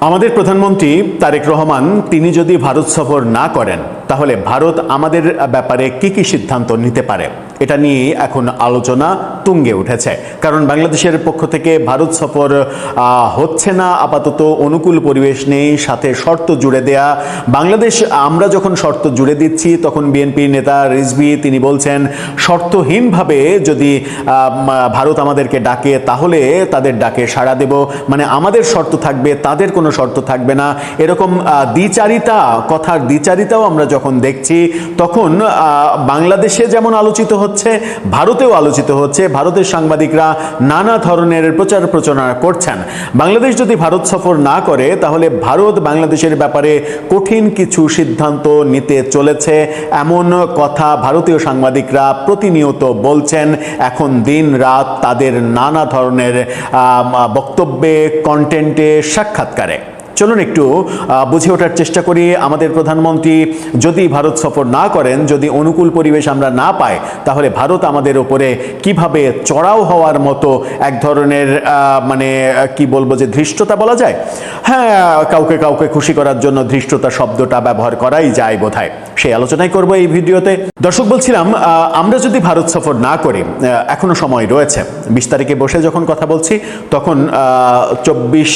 আমাদের প্রধানমন্ত্রী তারেক রহমান তিনি যদি ভারত সফর না করেন তাহলে ভারত আমাদের ব্যাপারে কি কি সিদ্ধান্ত নিতে পারে এটা নিয়ে এখন আলোচনা তুঙ্গে উঠেছে। কারণ বাংলাদেশের পক্ষ থেকে ভারত সফর হচ্ছে না, আপাতত অনুকূল পরিবেশ নেই, সাথে শর্ত জুড়ে দেয়া। বাংলাদেশ আমরা যখন শর্ত জুড়ে দিচ্ছি তখন বিএনপি নেতা রিজভী তিনি বলছেন শর্তহীনভাবে যদি ভারত আমাদেরকে ডাকে তাহলে তাদের ডাকে সাড়া দেব, মানে আমাদের শর্ত থাকবে তাদের কোনো শর্ত থাকবে না। এরকম দ্বিচারিতা, কথার দ্বিচারিতাও আমরা যখন দেখছি তখন বাংলাদেশে যেমন আলোচিত হচ্ছে ভারতেও আলোচিত হচ্ছে। ভারতের সাংবাদিকরা নানা ধরনের প্রচার প্রচারণা করছেন। বাংলাদেশ যদি ভারত সফর না করে তাহলে ভারত বাংলাদেশের ব্যাপারে কঠিন কিছু সিদ্ধান্ত নিতে চলেছে, এমন কথা ভারতীয় সাংবাদিকরা প্রতিনিয়ত বলছেন। এখন দিন রাত তাদের নানা ধরনের বক্তব্যে, কন্টেন্টে, সাক্ষাৎকারে। চলুন একটু বুঝে ওঠার চেষ্টা করি আমাদের প্রধানমন্ত্রী যদি ভারত সফর না করেন, যদি অনুকূল পরিবেশ আমরা না পাই তাহলে ভারত আমাদের উপরে কিভাবে চড়াও হওয়ার মতো এক ধরনের মানে কি বলবো যে ধৃষ্টতা বলা যায়। হ্যাঁ, কাউকে কাউকে খুশি করার জন্য ধৃষ্টতা শব্দটা ব্যবহার করাই যায় বোধহয়। সেই আলোচনাই করব এই ভিডিওতে। দর্শক, বলছিলাম আমরা যদি ভারত সফর না করি, এখনো সময় রয়েছে। 20 তারিখে বসে যখন কথা বলছি তখন 24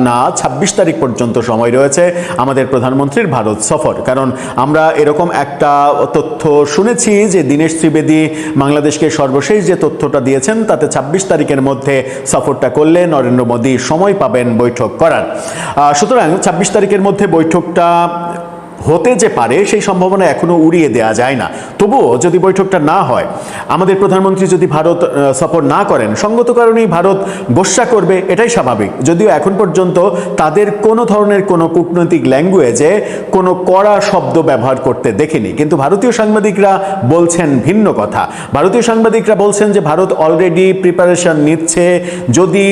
না 26 তারিখ পর্যন্ত সময় রয়েছে আমাদের প্রধানমন্ত্রীর ভারত সফর। কারণ আমরা এরকম একটা তথ্য শুনেছি যে দীনেশ ত্রিবেদী বাংলাদেশকে সর্বশেষ যে তথ্যটা দিয়েছেন তাতে 26 তারিখের মধ্যে সফরটা করলে নরেন্দ্র মোদী সময় পাবেন বৈঠক করার। সুতরাং 26 তারিখের মধ্যে বৈঠকটা হতে যে পারে সেই সম্ভাবনা এখনো উড়িয়ে দেওয়া যায় না। তবুও যদি বৈঠকটা না হয়, আমাদের প্রধানমন্ত্রী যদি ভারত সফর না করেন, সঙ্গত কারণেই ভারত গোস্বা করবে, এটাই স্বাভাবিক। যদিও এখন পর্যন্ত তাদের কোনো ধরনের কোনো কূটনৈতিক ল্যাঙ্গুয়েজে কোনো কড়া শব্দ ব্যবহার করতে দেখিনি, কিন্তু ভারতীয় সাংবাদিকরা বলছেন ভিন্ন কথা। ভারতীয় সাংবাদিকরা বলছেন যে ভারত অলরেডি প্রিপারেশন নিচ্ছে। যদি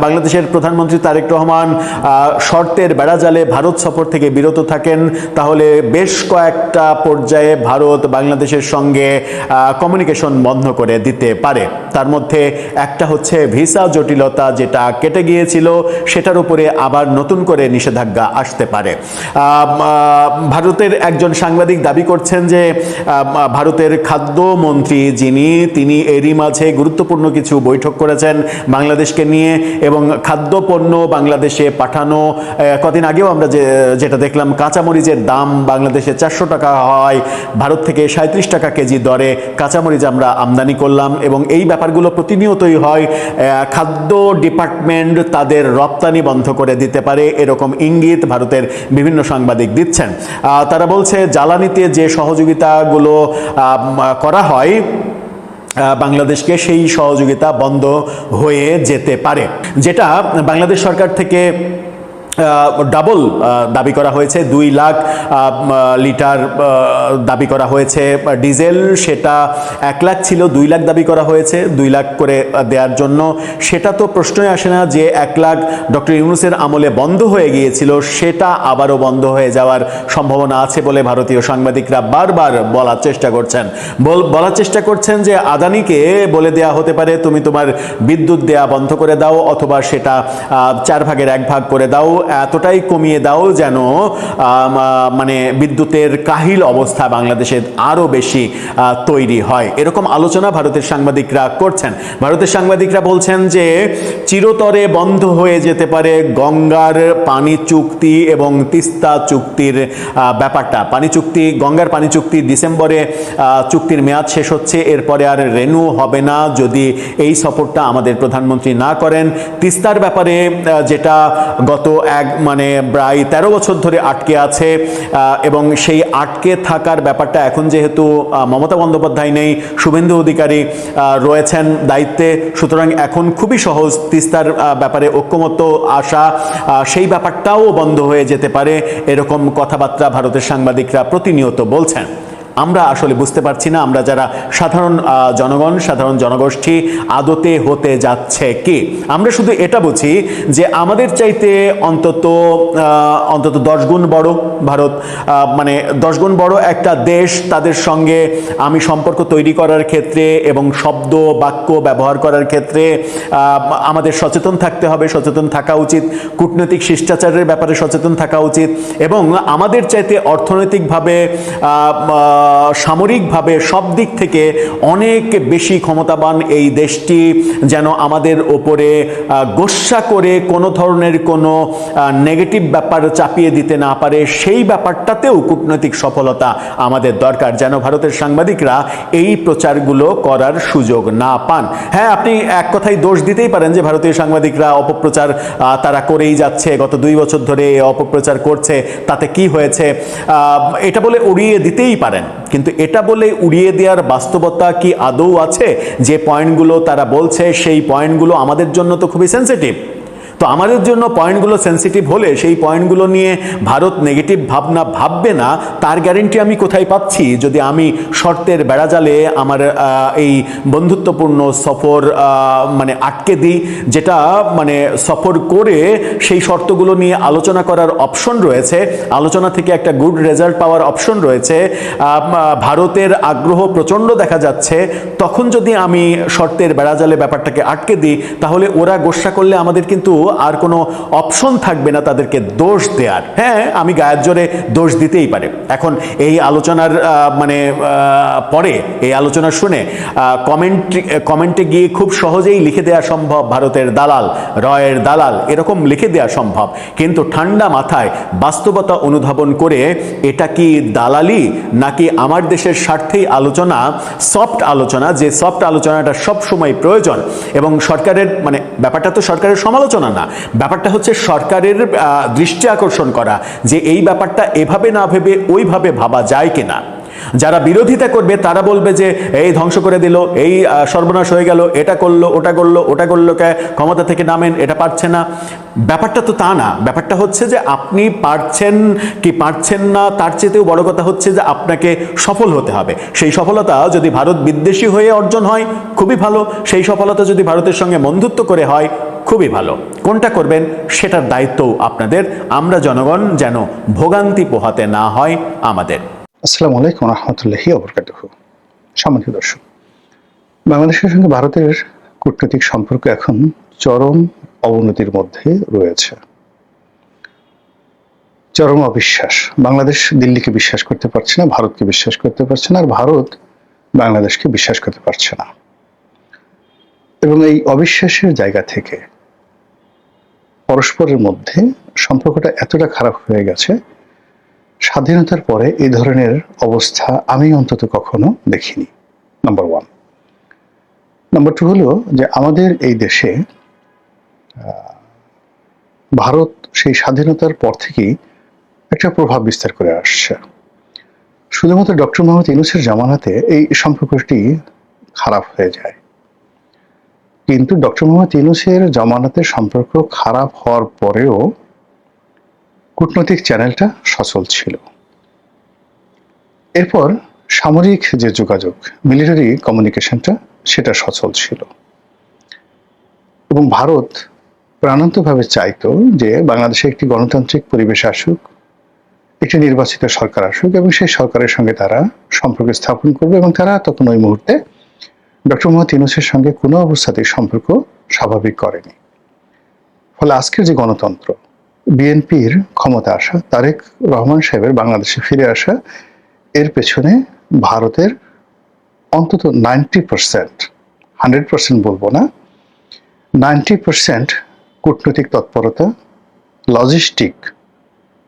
বাংলাদেশের প্রধানমন্ত্রী তারেক রহমান শর্তের বেড়াজালে ভারত সফর থেকে বিরত থাকেন তাহলে বেশ কয়েকটা পর্যায়ে ভারত বাংলাদেশের সঙ্গে কমিউনিকেশন বন্ধ করে দিতে পারে। তার মধ্যে একটা হচ্ছে ভিসা জটিলতা, যেটা কেটে গিয়েছিল সেটার উপরে আবার নতুন করে নিষেধাজ্ঞা আসতে পারে। ভারতের একজন সাংবাদিক দাবি করছেন যে ভারতের খাদ্যমন্ত্রী তিনি এরই মাঝে গুরুত্বপূর্ণ কিছু বৈঠক করেছেন বাংলাদেশকে নিয়ে, এবং খাদ্যপণ্য বাংলাদেশে পাঠানো, কদিন আগেও আমরা যেটা দেখলাম কাঁচামরিচের দাম বাংলাদেশে 400 টাকা হয়, ভারত থেকে 37 টাকা কেজি দরে কাঁচামরিচ আমরা আমদানি করলাম, এবং এই ব্যাপারগুলো প্রতিনিয়তই হয়। খাদ্য ডিপার্টমেন্ট তাদের রপ্তানি বন্ধ করে দিতে পারে, এরকম ইঙ্গিত ভারতের বিভিন্ন সাংবাদিক দিচ্ছেন। তারা বলছে জ্বালানিতে যে সহযোগিতাগুলো করা হয় বাংলাদেশকে, সেই সহযোগিতা বন্ধ হয়ে যেতে পারে, যেটা বাংলাদেশ সরকার থেকে ডাবল দাবি করা হয়েছে। 2 লাখ লিটার দাবি করা হয়েছে ডিজেল, সেটা 1 লাখ ছিল, 2 লাখ দাবি করা হয়েছে 2 লাখ করে দেওয়ার জন্য। সেটা তো প্রশ্নই আসে না যে 1 লাখ ডক্টর ইউনূসের আমলে বন্ধ হয়ে গিয়েছিল, সেটা আবারও বন্ধ হয়ে যাওয়ার সম্ভাবনা আছে বলে ভারতীয় সাংবাদিকরা বারবার বলার চেষ্টা করছেন যে আদানিকে বলে দেয়া হতে পারে তুমি তোমার বিদ্যুৎ দেয়া বন্ধ করে দাও, অথবা সেটা 4 ভাগের 1 ভাগ করে দাও, এতটাই কমিয়ে দাও যেন মানে বিদ্যুতের কাহিল অবস্থা বাংলাদেশে আরো বেশি তৈরি হয়। এরকম আলোচনা ভারতের সাংবাদিকরা করছেন। ভারতের সাংবাদিকরা বলছেন যে চিরতরে বন্ধ হয়ে যেতে পারে গঙ্গার পানি চুক্তি এবং তিস্তা চুক্তির ব্যাপারটা। গঙ্গার পানি চুক্তি ডিসেম্বরে চুক্তির মেয়াদ শেষ হচ্ছে, এরপরে আর রেনু হবে না যদি এই সফরটা আমাদের প্রধানমন্ত্রী না করেন। তিস্তার ব্যাপারে যেটা গত মানে প্রায় 13 বছর ধরে আটকে আছে, এবং সেই আটকে থাকার ব্যাপারটা এখন যেহেতু মমতা বন্দ্যোপাধ্যায় নেই, শুভেন্দু অধিকারী রয়েছেন দায়িত্বে, সুতরাং এখন খুবই সহজ তিস্তার ব্যাপারে ঐক্যমত্য আসা, সেই ব্যাপারটাও বন্ধ হয়ে যেতে পারে, এরকম কথাবার্তা ভারতের সাংবাদিকরা প্রতিনিয়ত বলছেন। আমরা আসলে বুঝতে পারছি না, আমরা যারা সাধারণ জনগণ, সাধারণ জনগোষ্ঠী আদতে হতে যাচ্ছে কি। আমরা শুধু এটা বুঝি যে আমাদের চাইতে অন্তত 10 গুণ বড় ভারত, মানে 10 গুণ বড় একটা দেশ। তাদের সঙ্গে আমি সম্পর্ক তৈরি করার ক্ষেত্রে এবং শব্দ বাক্য ব্যবহার করার ক্ষেত্রে আমাদের সচেতন থাকতে হবে, সচেতন থাকা উচিত, কূটনৈতিক শিষ্টাচারের ব্যাপারে সচেতন থাকা উচিত, এবং আমাদের চাইতে অর্থনৈতিকভাবে সামরিকভাবে সব দিক থেকে অনেক বেশি ক্ষমতাবান এই দেশটি যেন আমাদের ওপরে গোস্বা করে কোনো ধরনের কোনো নেগেটিভ ব্যাপার চাপিয়ে দিতে না পারে, সেই ব্যাপারটাতেও কূটনৈতিক সফলতা আমাদের দরকার, যেন ভারতের সাংবাদিকরা এই প্রচারগুলো করার সুযোগ না পান। হ্যাঁ, আপনি এক কথায় দোষ দিতেই পারেন যে ভারতীয় সাংবাদিকরা অপপ্রচার তারা করেই যাচ্ছে, গত 2 বছর ধরে অপপ্রচার করছে, তাতে কি হয়েছে, এটা বলে উড়িয়ে দিতেই পারেন। কিন্তু এটা বলে উড়িয়ে দেওয়ার বাস্তবতা কি আদৌ আছে? যে পয়েন্টগুলো তারা বলছে সেই পয়েন্টগুলো আমাদের জন্য তো খুবই সেন্সিটিভ। তো আমাদের জন্য পয়েন্টগুলো সেন্সিটিভ হলে সেই পয়েন্টগুলো নিয়ে ভারত নেগেটিভ ভাবনা ভাববে না, তার গ্যারেন্টি আমি কোথায় পাচ্ছি? যদি আমি শর্তের বেড়াজালে আমার এই বন্ধুত্বপূর্ণ সফর মানে আটকে দিই, যেটা মানে সফর করে সেই শর্তগুলো নিয়ে আলোচনা করার অপশন রয়েছে, আলোচনা থেকে একটা গুড রেজাল্ট পাওয়ার অপশন রয়েছে, ভারতের আগ্রহ প্রচণ্ড দেখা যাচ্ছে, তখন যদি আমি শর্তের বেড়াজালে ব্যাপারটাকে আটকে দিই, তাহলে ওরা গোস্বা করলে আমাদের কিন্তু আর কোনো অপশন থাকবে না তাদেরকে দোষ দেওয়ার। হ্যাঁ, আমি গায়ের জোরে দোষ দিতেই পারে। এখন এই আলোচনার মানে পরে এই আলোচনা শুনে কমেন্টে গিয়ে খুব সহজেই লিখে দেওয়া সম্ভব ভারতের দালাল, রয়ের দালাল, এরকম লিখে দেওয়া সম্ভব। কিন্তু ঠান্ডা মাথায় বাস্তবতা অনুধাবন করে এটা কি দালালি নাকি আমার দেশের স্বার্থেই আলোচনা, সফট আলোচনা, যে সফট আলোচনাটা সব সময় প্রয়োজন, এবং সরকারের মানে ব্যাপারটা তো সরকারের সমালোচনা না, ব্যাপারটা হচ্ছে সরকারের দৃষ্টি আকর্ষণ করা যে এই ব্যাপারটা এভাবে না ভেবে ওইভাবে ভাবা যায় কিনা। যারা বিরোধিতা করবে তারা বলবে যে এই ধ্বংস করে দিল, এই সর্বনাশ হয়ে গেল, এটা করলো, ওটা করলো, ওটা করলো, ক্ষমতা থেকে নামেন, এটা পারছে না। ব্যাপারটা তো তা না। ব্যাপারটা হচ্ছে যে আপনি পারছেন কি পারছেন না, তার চেয়েতেও বড় কথা হচ্ছে যে আপনাকে সফল হতে হবে। সেই সফলতা যদি ভারত বিদ্বেষী হয়ে অর্জন হয় খুবই ভালো, সেই সফলতা যদি ভারতের সঙ্গে বন্ধুত্ব করে হয় খুবই ভালো। কোনটা করবেন সেটার দায়িত্বও আপনাদের। আমরা জনগণ যেন ভোগান্তি পোহাতে না হয় আমাদের। আসসালামু আলাইকুম রহমতুল্লাহি ওয়া বারাকাতুহু। সম্মানিত দর্শক, বাংলাদেশের সঙ্গে ভারতের কূটনৈতিক সম্পর্ক এখন চরম অবনতির মধ্যে রয়েছে। চরম অবিশ্বাস। বাংলাদেশ দিল্লিকে বিশ্বাস করতে পারছে না, ভারতকে বিশ্বাস করতে পারছে না, আর ভারত বাংলাদেশকে বিশ্বাস করতে পারছে না। এবং এই অবিশ্বাসের জায়গা থেকে পরস্পরের মধ্যে সম্পর্কটা এতটা খারাপ হয়ে গেছে, স্বাধীনতার পরে এই ধরনের অবস্থা আমি অন্তত কখনো দেখিনি। নাম্বার 1। নাম্বার 2 হলো যে আমাদের এই দেশে ভারত সেই স্বাধীনতার পর থেকেই একটা প্রভাব বিস্তার করে আসছে। শুধুমাত্র ডক্টর মোহাম্মদ ইউনূসের জামানাতে এই সম্পর্কটি খারাপ হয়ে যায়, কিন্তু ডক্টর মোহাম্মদ ইউনূসের জামানাতে সম্পর্ক খারাপ হওয়ার পরেও কূটনৈতিক চ্যানেলটা সচল ছিল। এরপর সামরিক যে যোগাযোগ, মিলিটারি কমিউনিকেশনটা, সেটা সচল ছিল। এবং ভারত প্রাণান্তভাবে চাইতো যে বাংলাদেশে একটি গণতান্ত্রিক পরিবেশ আসুক, একটি নির্বাচিত সরকার আসুক, এবং সেই সরকারের সঙ্গে তারা সম্পর্ক স্থাপন করবে। এবং তারা তখন ওই মুহূর্তে ডক্টর মোহাম্মদ ইউনূসের সঙ্গে কোনো অবস্থাতেই সম্পর্ক স্বাভাবিক করেনি। ফলে আজকের যে গণতন্ত্র, বিএনপির ক্ষমতা আসা, তারেক রহমান সাহেবের বাংলাদেশে ফিরে আসা, এর পেছনে ভারতের অন্তত 90%, 100% বলবো না, 90% কূটনৈতিক তৎপরতা, লজিস্টিক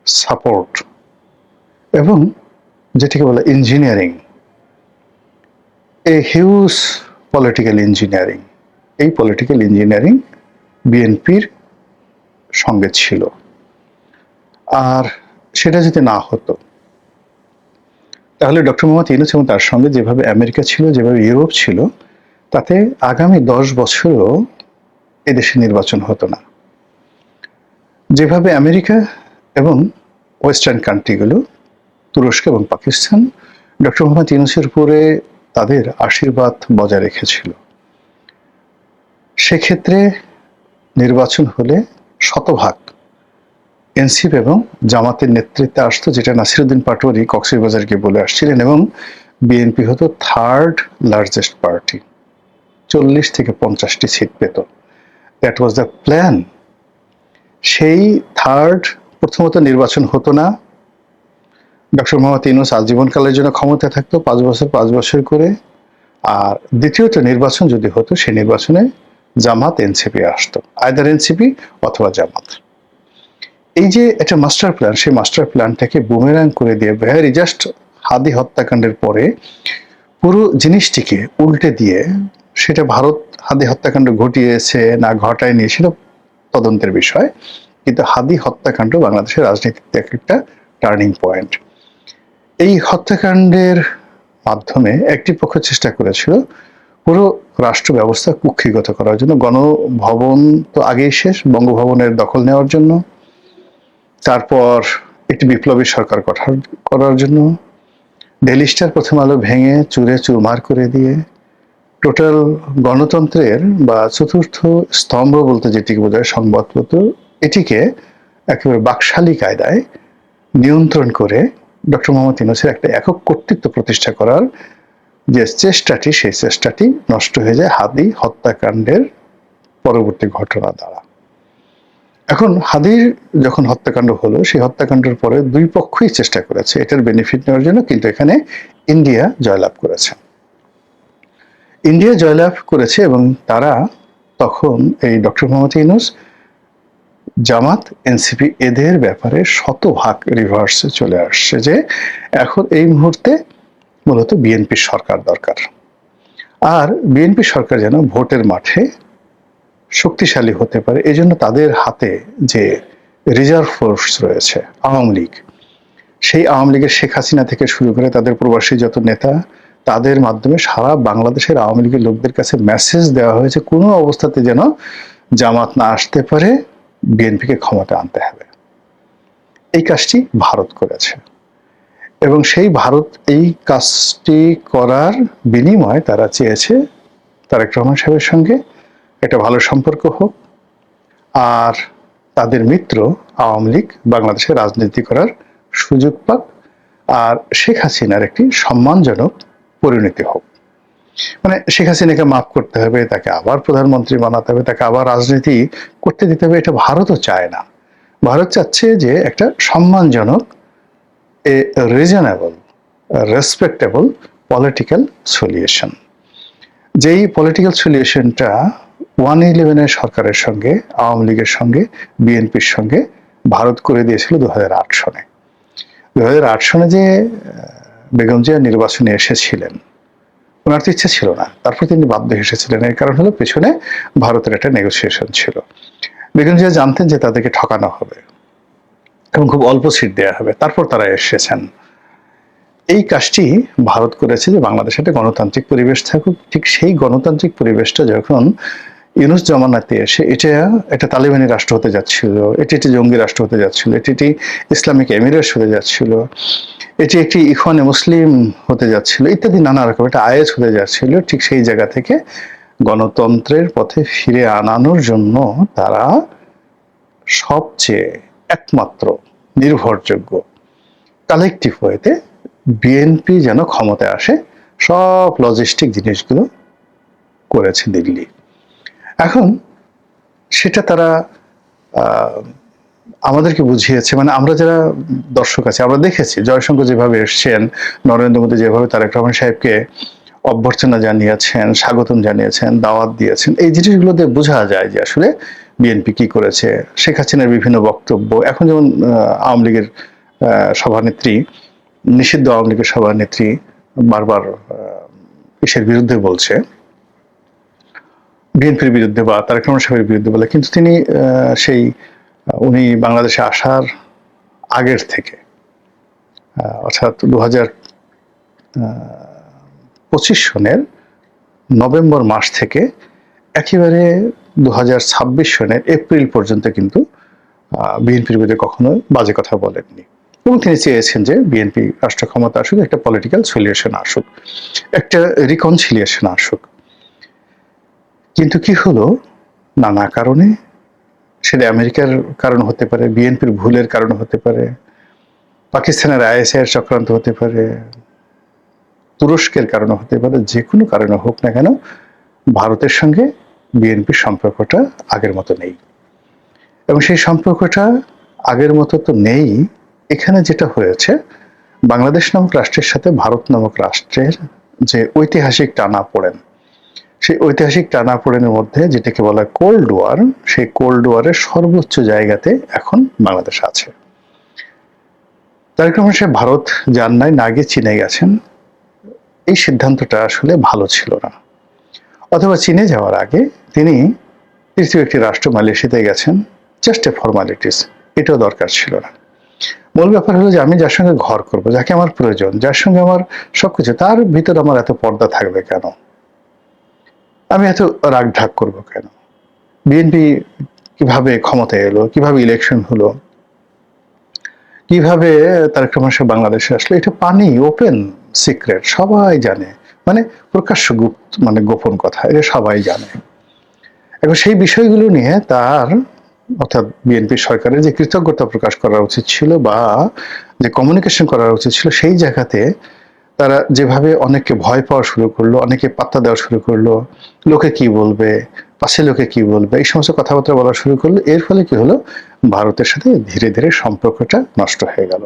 সাপোর্ট, এবং যেটাকে বলে engineering, a huge political engineering, এই পলিটিক্যাল ইঞ্জিনিয়ারিং বিএনপির সঙ্গে ছিল। আর সেটা যদি না হতো তাহলে ডক্টর মোহাম্মদ ইউনূস এবং তার সঙ্গে যেভাবে আমেরিকা ছিল, যেভাবে ইউরোপ ছিল, তাতে আগামী 10 বছরও এদেশে নির্বাচন হতো না। যেভাবে আমেরিকা এবং ওয়েস্টার্ন কান্ট্রিগুলো, তুরস্ক এবং পাকিস্তান ডক্টর মোহাম্মদ ইউনূসের উপরে তাদের আশীর্বাদ বজায় রেখেছিল। সেক্ষেত্রে নির্বাচন হলে শতভাগ এনসিপি এবং জামাতের নেতৃত্বে আসতো, যেটা নাসিরুদ্দিন পাটোয়ারি কক্সবাজারকে বলে আসছিলেন, এবং বিএনপি হতো থার্ড লার্জেস্ট পার্টি, 40 থেকে 50টি সিট পেত। That was the plan. সেই প্রথমত নির্বাচন হতো না, ডক্টর মোহাম্মদ ইউনূস আজীবনকালের জন্য ক্ষমতায় থাকতো, 5 বছর করে। আর দ্বিতীয়ত নির্বাচন যদি হতো, সেই নির্বাচনে জামাত এনসিপি আসতো, আইদার এনসিপি অথবা জামাত। এই যে একটা মাস্টার প্ল্যান, সেই মাস্টার প্ল্যানটাকে বুমেরাং করে দিয়ে ভেরি জাস্ট হাদি হত্যাকাণ্ডের পরে পুরো জিনিসটিকে উল্টে দিয়ে, সেটা ভারত হাদি হত্যাকাণ্ড ঘটিয়েছে না ঘটায়নি সেটা তদন্তের বিষয়, কিন্তু হাদি হত্যাকাণ্ড বাংলাদেশের রাজনীতিতে একটা টার্নিং পয়েন্ট। এই হত্যাকাণ্ডের মাধ্যমে একটি পক্ষ চেষ্টা করেছিল পুরো রাষ্ট্র ব্যবস্থা কুক্ষিগত করার জন্য। গণভবন তো আগেই শেষ, বঙ্গভবনের দখল নেওয়ার জন্য, তারপর একটি বিপ্লবী সরকার গঠন করার জন্য, ডেইলি স্টার, প্রথম আলো ভেঙে চুরে চুরমার করে দিয়ে টোটাল গণতন্ত্রের বা চতুর্থ স্তম্ভ বলতে যেটিকে বোঝায় সংবাদপত্র, এটিকে একেবারে বাকশালী কায়দায় নিয়ন্ত্রণ করে ডক্টর মোহাম্মদ ইউনূসের একটা একক কর্তৃত্ব প্রতিষ্ঠা করার যে চেষ্টাটি, সেই চেষ্টাটি নষ্ট হয়ে যায় হাদি হত্যাকাণ্ডের পরবর্তী ঘটনা দ্বারা। এখন হাদির যখন হত্যাকাণ্ড হলো, সেই হত্যাকাণ্ডের পরে দুই পক্ষই চেষ্টা করেছে এটার বেনিফিট নেওয়ার জন্য, কিন্তু এখানে ইন্ডিয়া জয়লাভ করেছে। ইন্ডিয়া জয়লাভ করেছে এবং তারা তখন এই ডক্টর মোহাম্মদ ইউনূস, জামাত, এনসিপি এদের ব্যাপারে শতভাগ রিভার্সে চলে আসছে, যে এখন এই মুহূর্তে মূলত বিএনপি সরকার দরকার। আর বিএনপি সরকার যেন ভোটের মাঠে শক্তিশালী হতে পারে, এজন্য তাদের হাতে যে রিজার্ভ ফোর্স রয়েছে আওয়ামী লীগ, সেই আওয়ামী লীগের শেখ হাসিনা থেকে শুরু করে তাদের প্রবাসী যত নেতা, তাদের মাধ্যমে সারা বাংলাদেশের আওয়ামী লীগের লোকদের কাছে মেসেজ দেওয়া হয়েছে কোনো অবস্থাতে যেন জামাত না আসতে পারে, বিএনপিকে ক্ষমতা আনতে হবে। এই কাজটি ভারত করেছে এবং সেই ভারত এই কাজটি করার বিনিময়ে তারা চেয়েছে তারেক রহমান সাহেবের সঙ্গে একটা ভালো সম্পর্ক হোক, আর তাদের মিত্র আওয়ামী লীগ বাংলাদেশে রাজনীতি করার সুযোগ পাক, আর শেখ হাসিনার একটি সম্মানজনক পরিণতি হোক। মানে শেখ হাসিনাকে মাফ করতে হবে, তাকে আবার প্রধানমন্ত্রী বানাতে হবে, তাকে আবার রাজনীতি করতে দিতে হবে, এটা ভারতও চায় না। ভারত চাচ্ছে যে একটা সম্মানজনক, এ রিজনেবল, রেসপেক্টেবল পলিটিক্যাল সলিউশন। যেই পলিটিক্যাল সলিউশনটা 111 সরকারের সঙ্গে, আওয়ামী লীগের সঙ্গে, বিএনপির সঙ্গে ভারত করে দিয়েছিল 2008 সনে। 2008 সনে যে বেগম জিয়া নির্বাচনে এসেছিলেন, ওনার তো ইচ্ছা ছিল না, তারপর তিনি বাধ্য এসেছিলেন। এর কারণ হলো পেছনে ভারতের একটা নেগোসিয়েশন ছিল। বেগম জিয়া জানতেন যে তাদেরকে ঠকানো হবে এবং খুব অল্প সিট দেওয়া হবে, তারপর তারা এসেছেন। এই কাজটি ভারত করেছে যে বাংলাদেশে একটা গণতান্ত্রিক পরিবেশ থাকুক। ঠিক সেই গণতান্ত্রিক পরিবেশটা যখন ইউনূস জমানাতে এসে এটা একটা তালিবানি রাষ্ট্র হতে যাচ্ছিল, এটি একটি জঙ্গি রাষ্ট্র হতে যাচ্ছিল, এটি একটি ইসলামিক এমিরেটস হতে যাচ্ছিল, এটি একটি ইখওয়ানে মুসলিম হতে যাচ্ছিল, ইত্যাদি নানা রকম একটা আইএস হতে যাচ্ছিল, ঠিক সেই জায়গা থেকে গণতন্ত্রের পথে ফিরে আনানোর জন্য তারা সবচেয়ে একমাত্র নির্ভরযোগ্য কালেকটিভ ওয়েতে বিএনপি যেন ক্ষমতায় আসে, সব লজিস্টিক জিনিসগুলো করেছে দিল্লি। এখন সেটা তারা আমাদেরকে বুঝিয়েছে, মানে আমরা যারা দর্শক আছি আমরা দেখেছি জয়শঙ্কর যেভাবে এসছেন, নরেন্দ্র মোদী যেভাবে তারেক রহমান সাহেবকে অভ্যর্থনা জানিয়েছেন, স্বাগতম জানিয়েছেন, দাওয়াত দিয়েছেন, এই জিনিসগুলো দিয়ে বোঝা যায় যে আসলে বিএনপি কি করেছে। শেখ হাসিনার বিভিন্ন বক্তব্য, এখন যেমন আওয়ামী লীগের সভানেত্রী, নিষিদ্ধ আওয়ামী লীগের সভানেত্রী বারবার ইসের বিরুদ্ধে বলছে, বিএনপির বিরুদ্ধে বা তারেক রহমান সাহেবের বিরুদ্ধে বলে, কিন্তু তিনি উনি বাংলাদেশে আসার আগের থেকে, অর্থাৎ 2025 সনের নভেম্বর মাস থেকে একেবারে 2026 সনের এপ্রিল পর্যন্ত কিন্তু বিএনপির বিরুদ্ধে কখনো বাজে কথা বলেননি। এবং তিনি চেয়েছেন যে বিএনপি রাষ্ট্র ক্ষমতা আসুক, একটা পলিটিক্যাল সলিউশন আসুক, একটা রিকনসিলিয়েশন আসুক। কিন্তু কি হলো, নানা কারণে, সেটা আমেরিকার কারণ হতে পারে, বিএনপির ভুলের কারণ হতে পারে, পাকিস্তানের আইএসআইয়ের চক্রান্ত হতে পারে, তুরস্কের কারণে হতে পারে, যে কোনো কারণে হোক না কেন ভারতের সঙ্গে বিএনপির সম্পর্কটা আগের মতো নেই। এবং সেই সম্পর্কটা আগের মতো তো নেই। এখানে যেটা হয়েছে, বাংলাদেশ নামক রাষ্ট্রের সাথে ভারত নামক রাষ্ট্রের যে ঐতিহাসিক টানাপোড়েন, সেই ঐতিহাসিক টানাপোড়েনের মধ্যে যেটাকে বলা হয় কোল্ড ওয়ার, সেই কোল্ড ওয়ারের সর্বোচ্চ জায়গাতে এখন বাংলাদেশ আছে। তারেক রহমান সাহেব ভারত যান নাই, না গিয়ে চীনে গেছেন। এই সিদ্ধান্তটা আসলে ভালো ছিল না। অথবা চীনে যাওয়ার আগে তিনি তৃতীয় একটি রাষ্ট্র মালয়েশিয়াতে গেছেন, জাস্ট এ ফর্মালিটিস, এটাও দরকার ছিল না। মূল ব্যাপার হলো যে আমি যার সঙ্গে ঘর করব, যাকে আমার প্রয়োজন, যার সঙ্গে আমার সবকিছু, তার ভিতর আমার এত পর্দা থাকবে কেন? আমি এত রাগ ঢাক করবো কেন? বিএনপি কিভাবে ক্ষমতায় এলো, কিভাবে ইলেকশন হলো, কিভাবে তারেক রহমান সাহেব বাংলাদেশে আসলো, এটা পানি ওপেন সিক্রেট, সবাই জানে। মানে প্রকাশ্য গুপ্ত, মানে গোপন কথা, এটা সবাই জানে। এখন সেই বিষয়গুলো নিয়ে তার, অর্থাৎ বিএনপি সরকারের যে কৃতজ্ঞতা প্রকাশ করা উচিত ছিল বা যে কমিউনিকেশন করা উচিত ছিল, সেই জায়গাতে তারা যেভাবে অনেককে ভয় পাওয়া শুরু করলো, অনেকে পাত্তা দেওয়া শুরু করলো, লোকে কি বলবে, পাশে লোকে কি বলবে, এই সমস্ত কথাবার্তা বলা শুরু করলো। এর ফলে কি হলো, ভারতের সাথে ধীরে ধীরে সম্পর্কটা নষ্ট হয়ে গেল।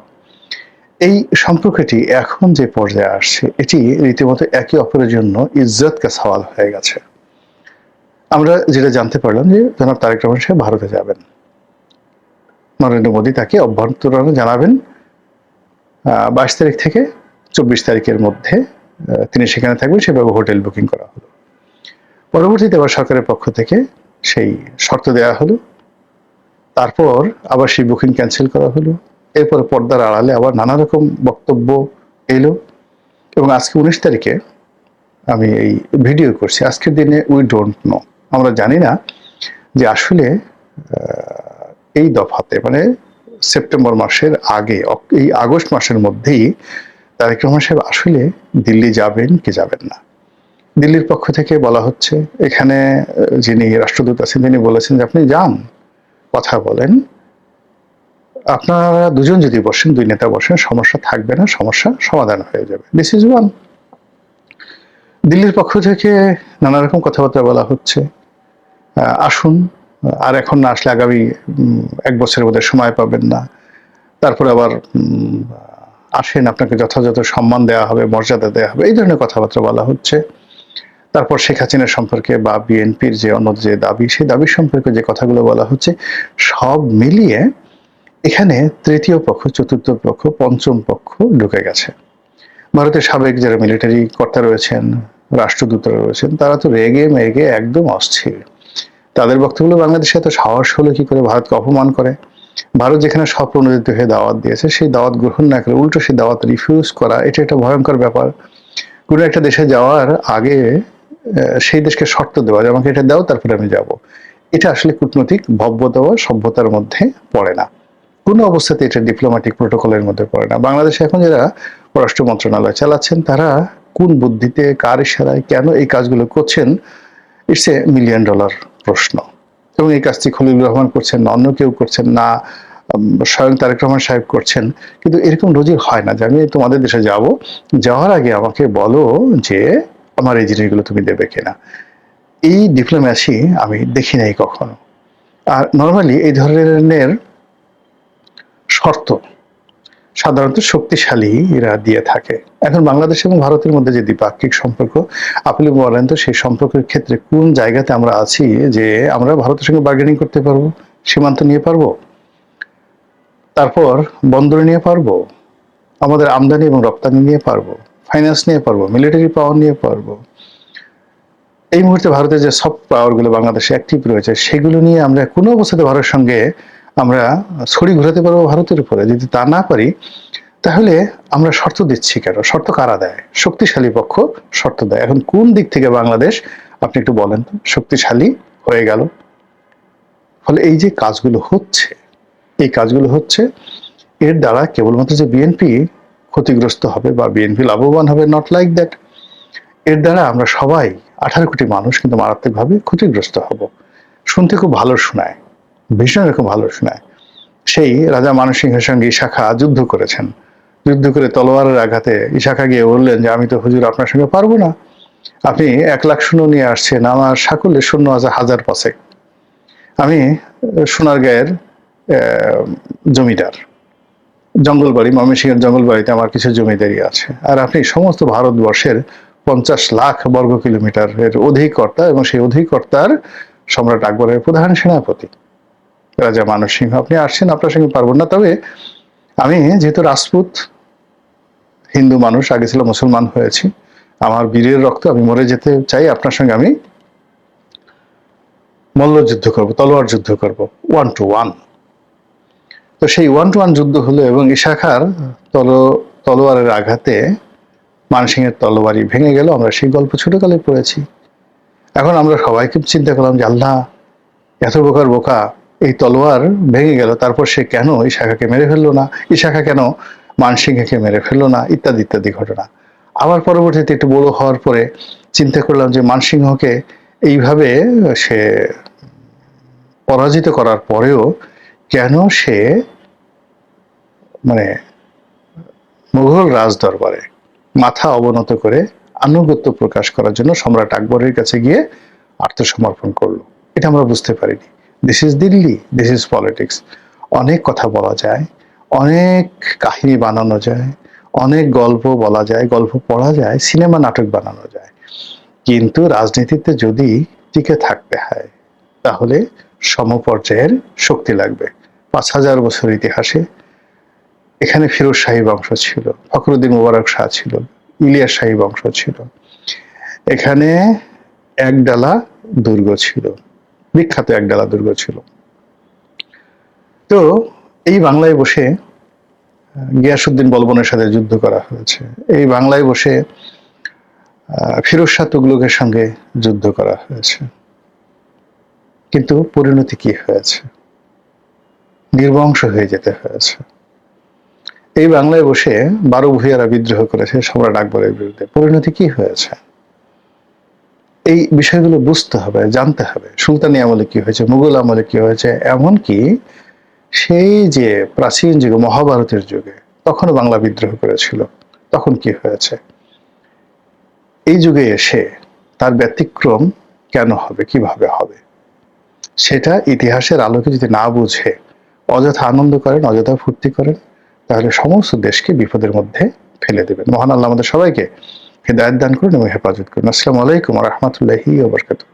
এই সম্পর্কটি এখন যে পর্যায়ে আসছে, এটি রীতিমতো একে অপরের জন্য ইজ্জতকে সওয়াল হয়ে গেছে। আমরা যেটা জানতে পারলাম যে জনাব তারেক রহমান সাহেব ভারতে যাবেন, নরেন্দ্র মোদী তাকে অভ্যর্থনা জানাবেন 22 তারিখ থেকে 24 তারিখের মধ্যে তিনি সেখানে থাকবেন, সেভাবে হোটেল বুকিং করা হলো। পরবর্তীতে আবার সরকারের পক্ষ থেকে সেই শর্ত দেওয়া হলো, তারপর আবার সেই বুকিং ক্যান্সেল করা হলো। এরপর পর্দার আড়ালে আবার নানা রকম বক্তব্য এলো। এবং আজকে 19 তারিখে আমি এই ভিডিও করছি, আজকের দিনে উই ডোন্ট নো, আমরা জানি না যে আসলে এই দফাতে, মানে সেপ্টেম্বর মাসের আগে, এই আগস্ট মাসের মধ্যেই তারেক রহমান সাহেব আসলে দিল্লি যাবেন কি যাবেন না। দিল্লির পক্ষ থেকে বলা হচ্ছে, এখানে যিনি রাষ্ট্রদূত আছেন তিনি বলেছেন যে আপনি যান, কথা বলেন, আপনারা দুজন যদি বসেন, দুই নেতা বসেন, সমস্যা থাকবে না, সমস্যা সমাধান হয়ে যাবে। This is one. দিল্লির পক্ষ থেকে নানা রকম কথাবার্তা বলা হচ্ছে, আসুন, আর এখন না আসলে আগামী 1 বছরের মধ্যে সময় পাবেন না, তারপর আবার আসেন, আপনাকে যথাযথ সম্মান দেওয়া হবে, মর্যাদা দেওয়া হবে, এই ধরনের কথাবার্তা বলা হচ্ছে। তারপর শেখ হাসিনা সম্পর্কে বা বিএনপির যে অন্য যে দাবি, সেই দাবি সম্পর্কে যে কথাগুলো বলা হচ্ছে, সব মিলিয়ে এখানে তৃতীয় পক্ষ, চতুর্থ পক্ষ, পঞ্চম পক্ষ ঢুকে গেছে। ভারতের সাবেক যারা মিলিটারি কর্তা রয়েছেন, রাষ্ট্রদূতরা রয়েছেন, তারা তো রেগে মেগে একদম অস্থির। তাদের বক্তব্য, বাংলাদেশে এত সাহস হলো কি করে ভারতকে অপমান করে? ভারত যেখানে স্বপ্রণোদিত হয়ে দাওয়াত দিয়েছে, সেই দাওয়াত গ্রহণ না করে উল্টো সেই দাওয়াত রিফিউজ করা, এটা একটা ভয়ঙ্কর ব্যাপার। কোনো একটা দেশে যাওয়ার আগে সেই দেশকে শর্ত দেওয়া যে আমাকে এটা দাও তারপরে আমি যাব, এটা আসলে কূটনৈতিক ভব্যতা বা সভ্যতার মধ্যে পড়ে না। কোনো অবস্থাতে এটা ডিপ্লোম্যাটিক প্রোটোকলের মধ্যে পড়ে না। বাংলাদেশে এখন যারা পররাষ্ট্র মন্ত্রণালয় চালাচ্ছেন, তারা কোন বুদ্ধিতে, কার ইশারায়, কেন এই কাজগুলো করছেন, ইটস এ $1,000,000 প্রশ্ন। এবং এই কাজটি খলিলুর রহমান করছেন না, অন্য কেউ করছেন না, স্বয়ং তারেক রহমান সাহেব করছেন। কিন্তু এরকম নজির হয় না যে আমি তোমাদের দেশে যাব, যাওয়ার আগে আমাকে বলো যে আমার এই জিনিসগুলো তুমি দেবে কিনা। এই ডিপ্লোম্যাসি আমি দেখি নাই কখনো। আর নর্মালি এই ধরনের শর্ত সাধারণত শক্তিশালী এরা দিয়ে থাকে। এখন বাংলাদেশ এবং ভারতের মধ্যে যে দ্বিপাক্ষিক সম্পর্ক, আপনি বলেন তো সেই সম্পর্কের ক্ষেত্রে কোন জায়গাতে আমরা আছি যে আমরা ভারতের সঙ্গে বার্গেনিং করতে পারবো, সীমান্ত নিয়ে পারবো, তারপর বন্দর নিয়ে পারবো, আমাদের আমদানি এবং রপ্তানি নিয়ে পারবো, ফাইন্যান্স নিয়ে পারবো, মিলিটারি পাওয়ার নিয়ে পারবো। এই মুহূর্তে ভারতের যে সফট পাওয়ারগুলো বাংলাদেশে অ্যাক্টিভ রয়েছে, সেগুলো নিয়ে আমরা কোনো অবস্থাতে ভারতের সঙ্গে আমরা ছড়ি ঘোরাতে পারবো ভারতের উপরে? যদি তা না পারি, তাহলে আমরা শর্ত দিচ্ছি কেন? শর্ত কারা দেয়? শক্তিশালী পক্ষ শর্ত দেয়। এখন কোন দিক থেকে বাংলাদেশ, আপনি একটু বলেন তো, শক্তিশালী হয়ে গেল? ফলে এই যে কাজগুলো হচ্ছে, এই কাজগুলো হচ্ছে এর দ্বারা কেবলমাত্র যে বিএনপি ক্ষতিগ্রস্ত হবে বা বিএনপি লাভবান হবে, নট লাইক দ্যাট। এর দ্বারা আমরা সবাই 18 কোটি মানুষ কিন্তু মারাত্মকভাবে ক্ষতিগ্রস্ত হব। শুনতে খুব ভালো শোনায়, ভীষণ রকম ভালো শোনায়। সেই রাজা মানসিংহের সঙ্গে ইশাখা যুদ্ধ করেছেন, যুদ্ধ করে তলোয়ারের আঘাতে ইশাখা গিয়ে বললেন যে আমি তো হুজুর আপনার সঙ্গে পারবো না, আপনি 1,00,000 সৈন্য নিয়ে আসছেন, আমার সাকলে সৈন্য আছে 1000 পাঁচেক, আমি সোনারগাঁয়ের জমিদার, জঙ্গলবাড়ি, ময়মনসিংহের জঙ্গলবাড়িতে আমার কিছু জমিদারি আছে, আর আপনি সমস্ত ভারতবর্ষের 50 লাখ বর্গ কিলোমিটারের অধিকর্তা, এবং সেই অধিকর্তার সম্রাট আকবরের প্রধান সেনাপতি রাজা মানসিংহ, আপনি আসছেন, আপনার সঙ্গে পারবো না। তবে আমি যেহেতু রাজপুত হিন্দু মানুষ, আগে ছিল মুসলমান হয়েছি, আমার বীরের রক্ত, আমি মরে যেতে চাই, আপনার সঙ্গে আমি মল্লযুদ্ধ করব, তলোয়ার যুদ্ধ করব, 1 to 1। তো সেই 1 to 1 যুদ্ধ হলো, এবং ইশাখার তলোয়ারের আঘাতে মানসিংহের তলোয়ারি ভেঙে গেল। আমরা সেই গল্প ছোটকালে পড়েছি। এখন আমরা সবাইকে চিন্তা করলাম যে আল্লাহ, এত বোকার বোকা, এই তলোয়ার ভেঙে গেল, তারপর সে কেন ইশাখাকে মেরে ফেললো না, ইশাখা কেন মানসিংহকে মেরে ফেললো না, ইত্যাদি ইত্যাদি ঘটনা। আবার পরবর্তীতে একটু বড় হওয়ার পরে চিন্তা করলাম যে মানসিংহকে এইভাবে সে পরাজিত করার পরেও কেন সে মানে মুঘল রাজ দরবারে মাথা অবনত করে আনুগত্য প্রকাশ করার জন্য সম্রাট আকবরের কাছে গিয়ে আত্মসমর্পণ করলো, এটা আমরা বুঝতে পারিনি। This is Delhi, this is politics. অনেক কথা বলা যায়, অনেক কাহিনী বানানো যায়, অনেক গল্প বলা যায়, গল্প পড়া যায়, সিনেমা নাটক বানানো যায়, কিন্তু রাজনীতিতে যদি টিকে থাকতে হয় তাহলে সমপর্যায়ের শক্তি লাগবে। 5000 বছর ইতিহাসে এখানে ফিরোজ শাহী বংশ ছিল, ফখরুদ্দিন মুবারক শাহ ছিল, ইলিয়াস শাহী বংশ ছিল, এখানে একডালা দুর্গ ছিল, বিখ্যাত একডালা দুর্গ ছিল। তো এই বাংলায় বসে গিয়াসউদ্দিন বলবনের সাথে যুদ্ধ করা হয়েছে, এই বাংলায় বসে ফিরোজ শাহ তুগলকের সঙ্গে যুদ্ধ করা হয়েছে, কিন্তু পরিণতি কি হয়েছে? নির্বংশ হয়ে যেতে হয়েছে। এই বাংলায় বসে 12 ভূঁইয়ারা বিদ্রোহ করেছে সম্রাট আকবরের বিরুদ্ধে, পরিণতি কি হয়েছে? এই বিষয়গুলো বুঝতে হবে, জানতে হবে। সুলতানি আমলে কি হয়েছে, মুঘল আমলে কি হয়েছে, এমনকি সেই যে প্রাচীন যুগে, মহাভারতের যুগে, তখনও বাংলা বিদ্রোহ করেছিল, তখন কি হয়েছে? এই যুগে এসে তার ব্যতিক্রম কেন হবে, কিভাবে হবে, সেটা ইতিহাসের আলোকে যদি না বুঝে অযথা আনন্দ করেন, অযথা ফুর্তি করেন, তাহলে সমস্ত দেশকে বিপদের মধ্যে ফেলে দেবেন। মহান আল্লাহ আমাদের সবাইকে হিদায়াত দান করুন এবং হেফাজত করুন। আসসালামু আলাইকুম ওয়া রাহমাতুল্লাহি ওয়া বারাকাতুহু।